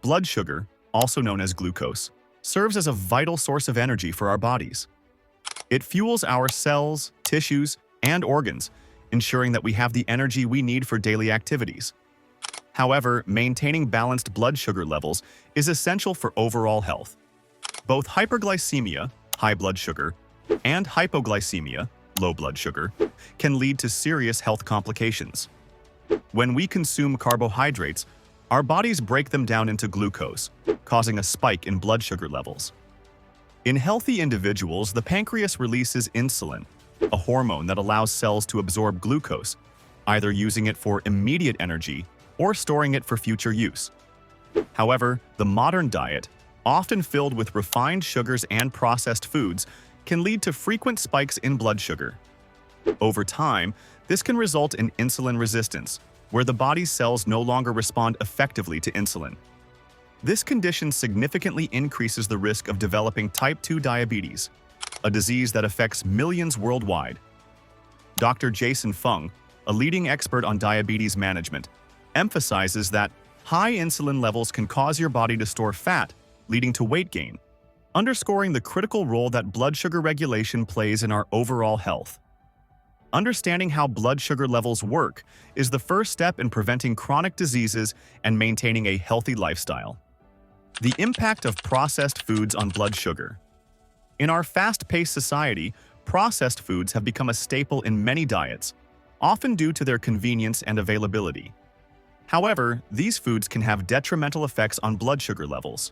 Blood sugar, also known as glucose, serves as a vital source of energy for our bodies. It fuels our cells, tissues, and organs, ensuring that we have the energy we need for daily activities. However, maintaining balanced blood sugar levels is essential for overall health. Both hyperglycemia, high blood sugar, and hypoglycemia, low blood sugar, can lead to serious health complications. When we consume carbohydrates, our bodies break them down into glucose, causing a spike in blood sugar levels. In healthy individuals, the pancreas releases insulin, a hormone that allows cells to absorb glucose, either using it for immediate energy or storing it for future use. However, the modern diet, often filled with refined sugars and processed foods, can lead to frequent spikes in blood sugar. Over time, this can result in insulin resistance, where the body's cells no longer respond effectively to insulin. This condition significantly increases the risk of developing type 2 diabetes, a disease that affects millions worldwide. Dr. Jason Fung, a leading expert on diabetes management, emphasizes that high insulin levels can cause your body to store fat, leading to weight gain, underscoring the critical role that blood sugar regulation plays in our overall health. Understanding how blood sugar levels work is the first step in preventing chronic diseases and maintaining a healthy lifestyle. The impact of processed foods on blood sugar. In our fast-paced society, processed foods have become a staple in many diets, often due to their convenience and availability. However, these foods can have detrimental effects on blood sugar levels.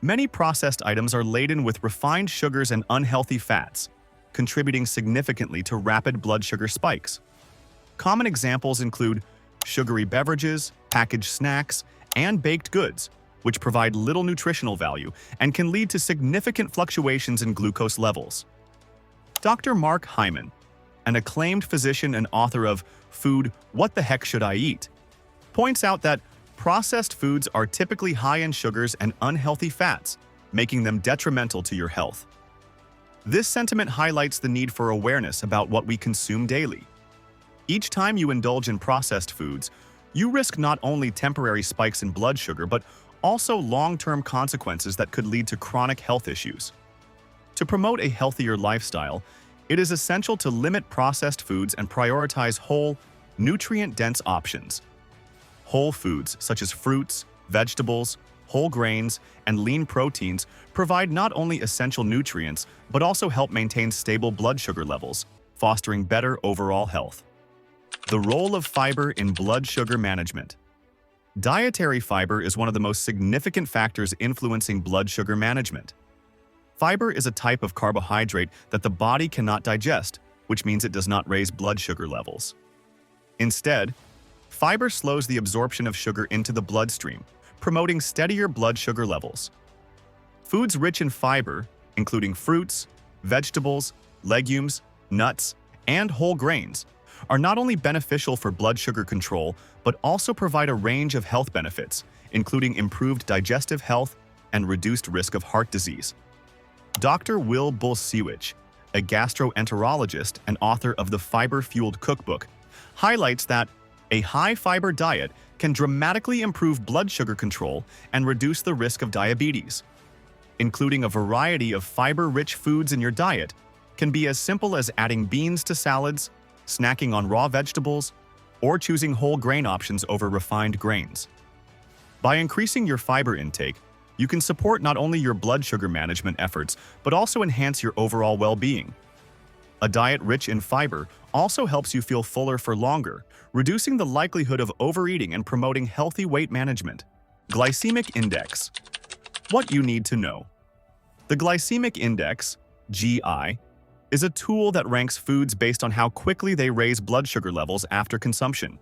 Many processed items are laden with refined sugars and unhealthy fats, contributing significantly to rapid blood sugar spikes. Common examples include sugary beverages, packaged snacks, and baked goods, which provide little nutritional value and can lead to significant fluctuations in glucose levels. Dr. Mark Hyman, an acclaimed physician and author of Food, What the Heck Should I Eat?, points out that processed foods are typically high in sugars and unhealthy fats, making them detrimental to your health. This sentiment highlights the need for awareness about what we consume daily. Each time you indulge in processed foods, you risk not only temporary spikes in blood sugar, but also long-term consequences that could lead to chronic health issues. To promote a healthier lifestyle, it is essential to limit processed foods and prioritize whole, nutrient-dense options. Whole foods such as fruits, vegetables, whole grains, and lean proteins provide not only essential nutrients, but also help maintain stable blood sugar levels, fostering better overall health. The role of fiber in blood sugar management. Dietary fiber is one of the most significant factors influencing blood sugar management. Fiber is a type of carbohydrate that the body cannot digest, which means it does not raise blood sugar levels. Instead, fiber slows the absorption of sugar into the bloodstream, promoting steadier blood sugar levels. Foods rich in fiber, including fruits, vegetables, legumes, nuts, and whole grains, are not only beneficial for blood sugar control, but also provide a range of health benefits, including improved digestive health and reduced risk of heart disease. Dr. Will Bulsiewicz, a gastroenterologist and author of the Fiber-Fueled Cookbook, highlights that a high-fiber diet can dramatically improve blood sugar control and reduce the risk of diabetes. Including a variety of fiber-rich foods in your diet can be as simple as adding beans to salads, snacking on raw vegetables, or choosing whole grain options over refined grains. By increasing your fiber intake, you can support not only your blood sugar management efforts, but also enhance your overall well-being. A diet rich in fiber also helps you feel fuller for longer, reducing the likelihood of overeating and promoting healthy weight management. Glycemic index. What you need to know. The glycemic index, GI, is a tool that ranks foods based on how quickly they raise blood sugar levels after consumption.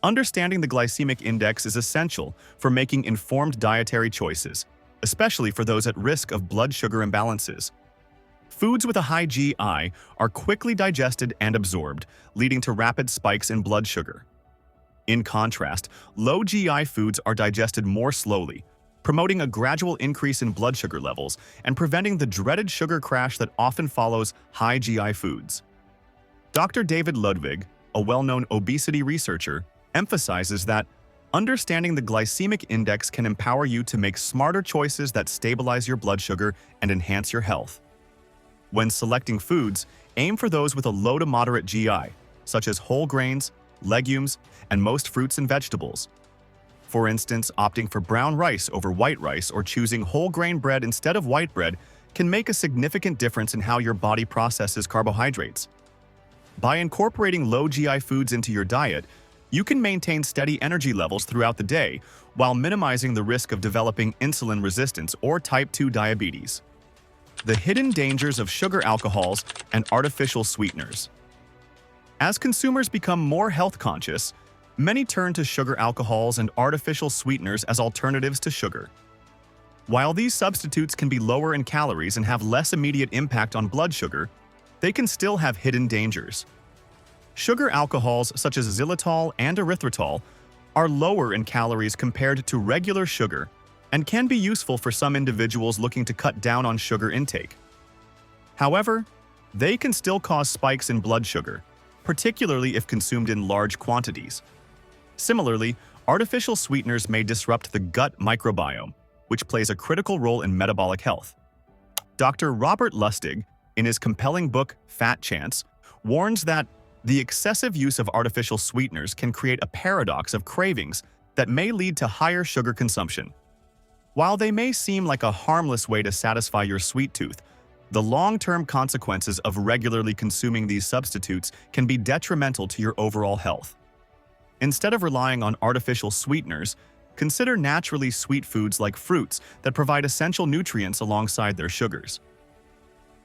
Understanding the glycemic index is essential for making informed dietary choices, especially for those at risk of blood sugar imbalances. Foods with a high GI are quickly digested and absorbed, leading to rapid spikes in blood sugar. In contrast, low GI foods are digested more slowly, promoting a gradual increase in blood sugar levels and preventing the dreaded sugar crash that often follows high GI foods. Dr. David Ludwig, a well-known obesity researcher, emphasizes that Understanding the glycemic index can empower you to make smarter choices that stabilize your blood sugar and enhance your health. When selecting foods, aim for those with a low to moderate GI, such as whole grains, legumes, and most fruits and vegetables. For instance, opting for brown rice over white rice or choosing whole grain bread instead of white bread can make a significant difference in how your body processes carbohydrates. By incorporating low GI foods into your diet, you can maintain steady energy levels throughout the day while minimizing the risk of developing insulin resistance or type 2 diabetes. The hidden dangers of sugar alcohols and artificial sweeteners. As consumers become more health conscious, many turn to sugar alcohols and artificial sweeteners as alternatives to sugar. While these substitutes can be lower in calories and have less immediate impact on blood sugar, they can still have hidden dangers. Sugar alcohols such as xylitol and erythritol are lower in calories compared to regular sugar and can be useful for some individuals looking to cut down on sugar intake. However, they can still cause spikes in blood sugar, particularly if consumed in large quantities. Similarly, artificial sweeteners may disrupt the gut microbiome, which plays a critical role in metabolic health. Dr. Robert Lustig, in his compelling book Fat Chance, warns that the excessive use of artificial sweeteners can create a paradox of cravings that may lead to higher sugar consumption. While they may seem like a harmless way to satisfy your sweet tooth, the long-term consequences of regularly consuming these substitutes can be detrimental to your overall health. Instead of relying on artificial sweeteners, consider naturally sweet foods like fruits that provide essential nutrients alongside their sugars.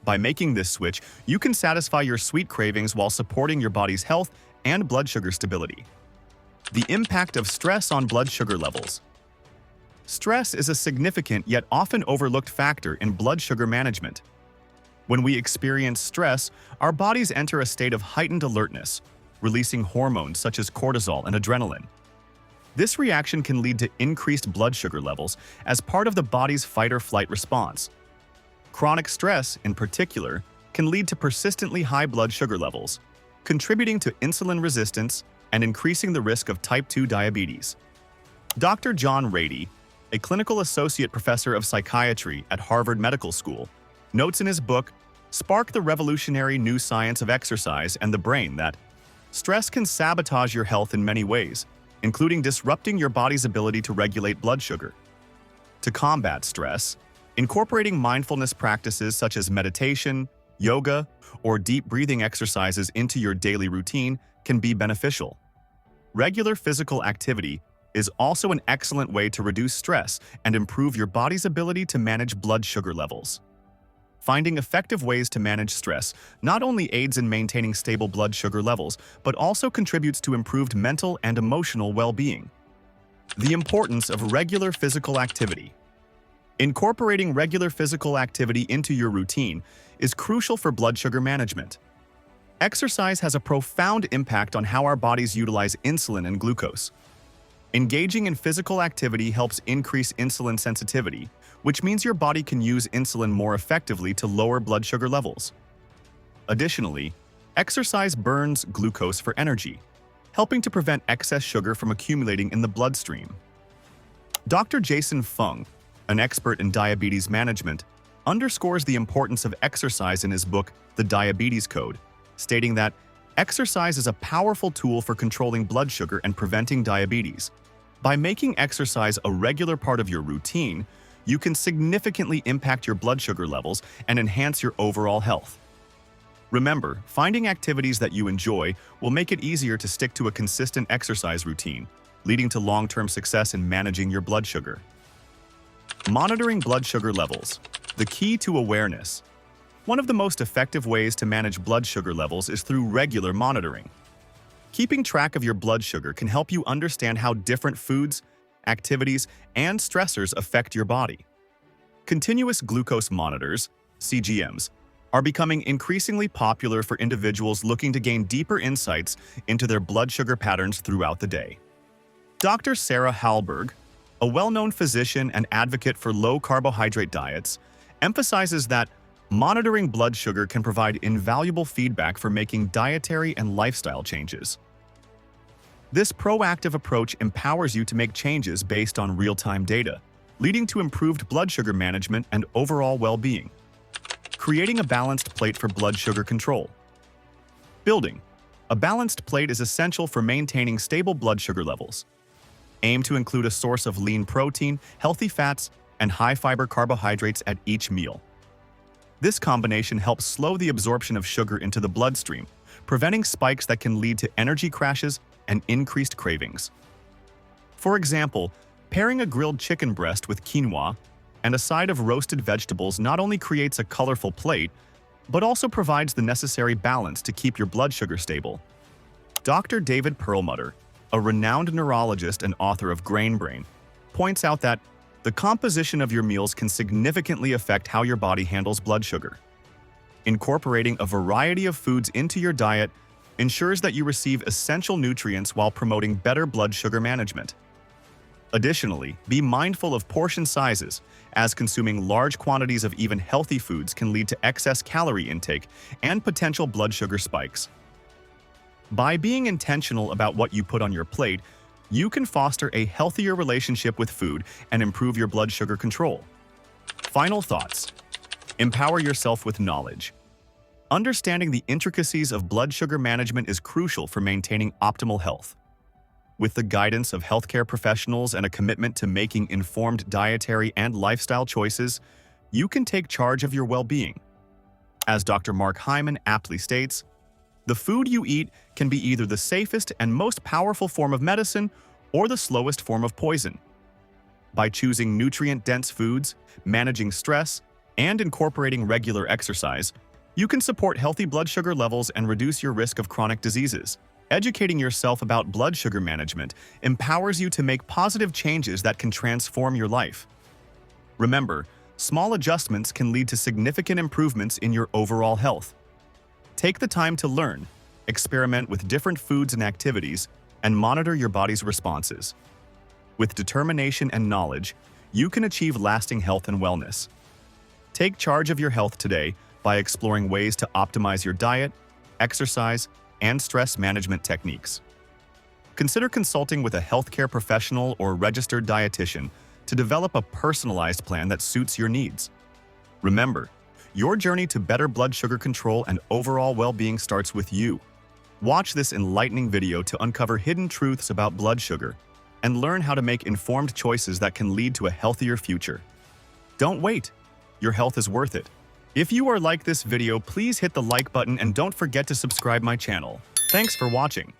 By making this switch, you can satisfy your sweet cravings while supporting your body's health and blood sugar stability. The impact of stress on blood sugar levels. Stress is a significant yet often overlooked factor in blood sugar management. When we experience stress, our bodies enter a state of heightened alertness, releasing hormones such as cortisol and adrenaline. This reaction can lead to increased blood sugar levels as part of the body's fight-or-flight response. Chronic stress, in particular, can lead to persistently high blood sugar levels, contributing to insulin resistance and increasing the risk of type 2 diabetes. Dr. John Ratey, a clinical associate professor of psychiatry at Harvard Medical School, notes in his book, Spark the Revolutionary New Science of Exercise and the Brain that stress can sabotage your health in many ways, including disrupting your body's ability to regulate blood sugar. To combat stress, incorporating mindfulness practices such as meditation, yoga, or deep breathing exercises into your daily routine can be beneficial. Regular physical activity is also an excellent way to reduce stress and improve your body's ability to manage blood sugar levels. Finding effective ways to manage stress not only aids in maintaining stable blood sugar levels, but also contributes to improved mental and emotional well-being. The importance of regular physical activity. Incorporating regular physical activity into your routine is crucial for blood sugar management. Exercise has a profound impact on how our bodies utilize insulin and glucose. Engaging in physical activity helps increase insulin sensitivity, which means your body can use insulin more effectively to lower blood sugar levels. Additionally, exercise burns glucose for energy, helping to prevent excess sugar from accumulating in the bloodstream. Dr. Jason Fung, an expert in diabetes management, underscores the importance of exercise in his book, The Diabetes Code, stating that exercise is a powerful tool for controlling blood sugar and preventing diabetes. By making exercise a regular part of your routine, you can significantly impact your blood sugar levels and enhance your overall health. Remember, finding activities that you enjoy will make it easier to stick to a consistent exercise routine, leading to long-term success in managing your blood sugar. Monitoring blood sugar levels. The key to awareness. One of the most effective ways to manage blood sugar levels is through regular monitoring. Keeping track of your blood sugar can help you understand how different foods, activities, and stressors affect your body. Continuous glucose monitors, CGMs, are becoming increasingly popular for individuals looking to gain deeper insights into their blood sugar patterns throughout the day. Dr. Sarah Hallberg, a well-known physician and advocate for low-carbohydrate diets, emphasizes that monitoring blood sugar can provide invaluable feedback for making dietary and lifestyle changes. This proactive approach empowers you to make changes based on real-time data, leading to improved blood sugar management and overall well-being. Creating a balanced plate for blood sugar control. Building. A balanced plate is essential for maintaining stable blood sugar levels. Aim to include a source of lean protein, healthy fats, and high-fiber carbohydrates at each meal. This combination helps slow the absorption of sugar into the bloodstream, preventing spikes that can lead to energy crashes and increased cravings. For example, pairing a grilled chicken breast with quinoa and a side of roasted vegetables not only creates a colorful plate, but also provides the necessary balance to keep your blood sugar stable. Dr. David Perlmutter, a renowned neurologist and author of Grain Brain, points out that the composition of your meals can significantly affect how your body handles blood sugar. Incorporating a variety of foods into your diet ensures that you receive essential nutrients while promoting better blood sugar management. Additionally, be mindful of portion sizes, as consuming large quantities of even healthy foods can lead to excess calorie intake and potential blood sugar spikes. By being intentional about what you put on your plate, you can foster a healthier relationship with food and improve your blood sugar control. Final thoughts. Empower yourself with knowledge. Understanding the intricacies of blood sugar management is crucial for maintaining optimal health. With the guidance of healthcare professionals and a commitment to making informed dietary and lifestyle choices, you can take charge of your well-being. As Dr. Mark Hyman aptly states, the food you eat can be either the safest and most powerful form of medicine or the slowest form of poison. By choosing nutrient-dense foods, managing stress, and incorporating regular exercise, you can support healthy blood sugar levels and reduce your risk of chronic diseases. Educating yourself about blood sugar management empowers you to make positive changes that can transform your life. Remember, small adjustments can lead to significant improvements in your overall health. Take the time to learn, experiment with different foods and activities, and monitor your body's responses. With determination and knowledge, you can achieve lasting health and wellness. Take charge of your health today by exploring ways to optimize your diet, exercise, and stress management techniques. Consider consulting with a healthcare professional or registered dietitian to develop a personalized plan that suits your needs. Remember, your journey to better blood sugar control and overall well-being starts with you. Watch this enlightening video to uncover hidden truths about blood sugar and learn how to make informed choices that can lead to a healthier future. Don't wait. Your health is worth it. If you are like this video, please hit the like button and don't forget to subscribe my channel. Thanks for watching.